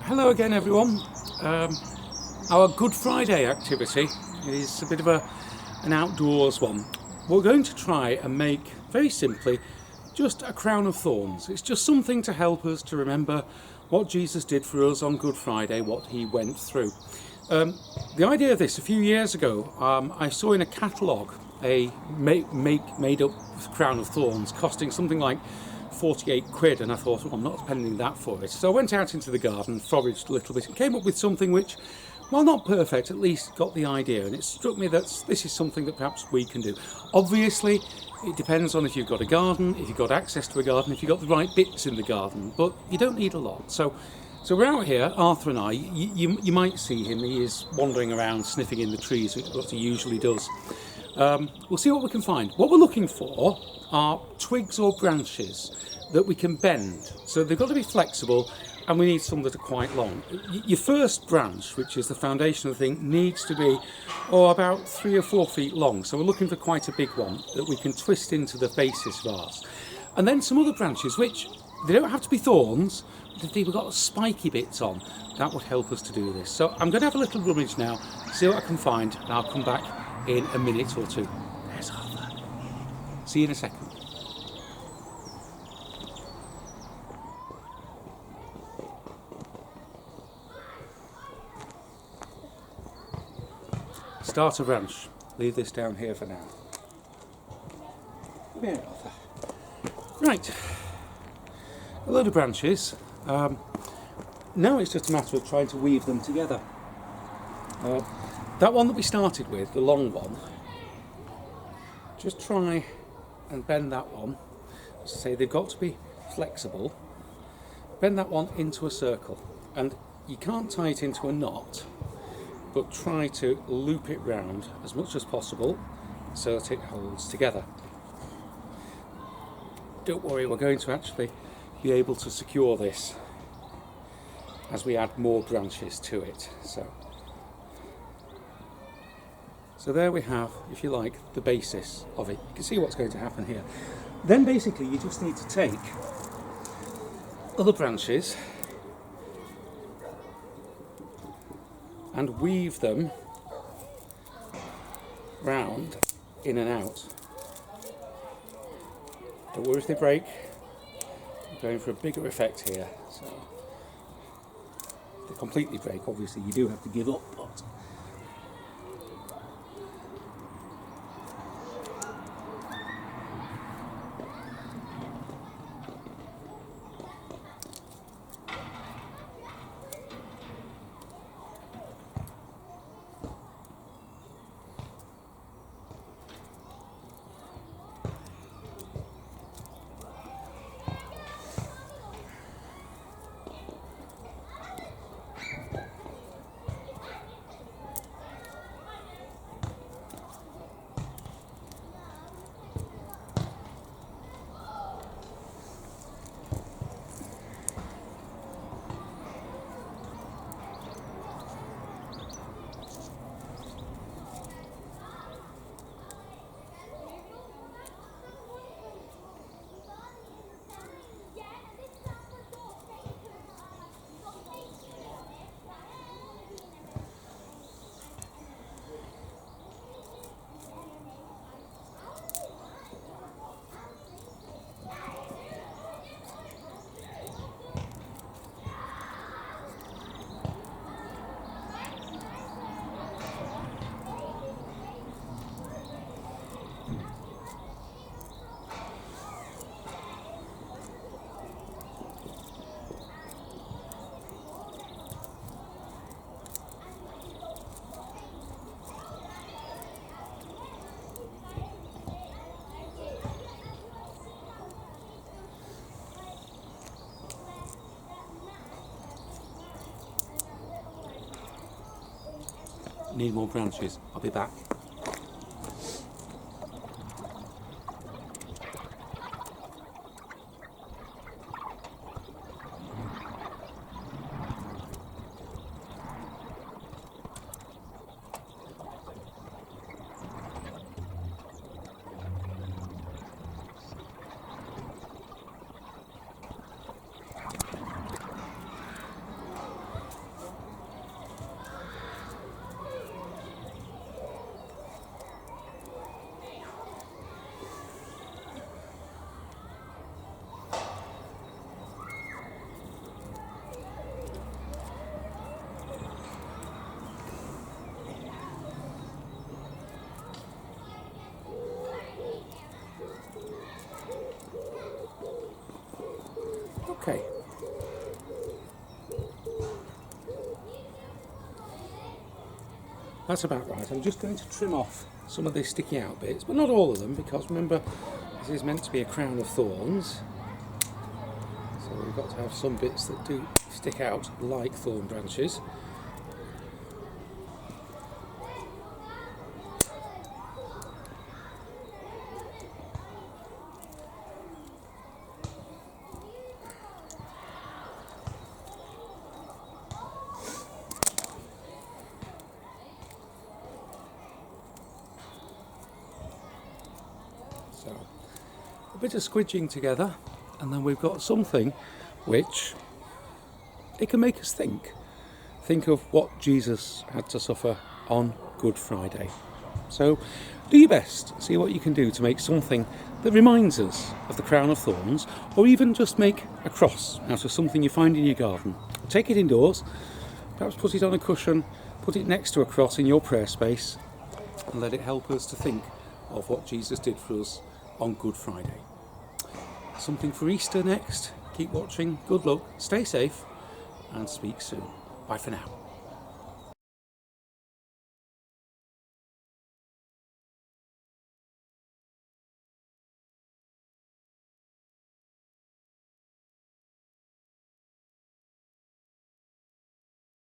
Hello again, everyone. Our Good Friday activity is a bit of an outdoors one. We're going to try and make, very simply, just a crown of thorns. It's just something to help us to remember what Jesus did for us on Good Friday, what he went through. The idea of this, a few years ago, I saw in a catalogue a made up crown of thorns costing something like 48 quid, and I thought, well, I'm not spending that for it. So I went out into the garden, foraged a little bit, and came up with something which, while not perfect, at least got the idea. And it struck me that this is something that perhaps we can do. Obviously, it depends on if you've got a garden, if you've got access to a garden, if you've got the right bits in the garden, but you don't need a lot. So we're out here, Arthur and I. You might see him. He is wandering around, sniffing in the trees, what he usually does. We'll see what we can find. What we're looking for are twigs or branches that we can bend. So they've got to be flexible, and we need some that are quite long. Your first branch, which is the foundation of the thing, needs to be about 3 or 4 feet long. So we're looking for quite a big one that we can twist into the basis of ours. And then some other branches, which they don't have to be thorns, but if they've got spiky bits on, that would help us to do this. So I'm going to have a little rummage now, see what I can find, and I'll come back in a minute or two. There's Arthur. See you in a second. Start a branch. Leave this down here for now. Come here, Arthur. Right. A load of branches. Now it's just a matter of trying to weave them together. That one that we started with, the long one, just try and bend that one. As I say, they've got to be flexible. Bend that one into a circle, and you can't tie it into a knot, but try to loop it round as much as possible so that it holds together. Don't worry, we're going to actually be able to secure this as we add more branches to it. So there we have, if you like, the basis of it. You can see what's going to happen here. Then basically you just need to take other branches and weave them round, in and out. Don't worry if they break. I'm going for a bigger effect here. So if they completely break, obviously you do have to give up, but need more branches. I'll be back. Okay. That's about right. I'm just going to trim off some of the sticky out bits, but not all of them, because remember, this is meant to be a crown of thorns. So we've got to have some bits that do stick out like thorn branches. So a bit of squidging together, and then we've got something which it can make us think. Think of what Jesus had to suffer on Good Friday. So do your best, see what you can do to make something that reminds us of the crown of thorns, or even just make a cross out of something you find in your garden. Take it indoors, perhaps put it on a cushion, put it next to a cross in your prayer space, and let it help us to think of what Jesus did for us on Good Friday. Something for Easter next. Keep watching. Good luck, stay safe, and speak soon. Bye for now.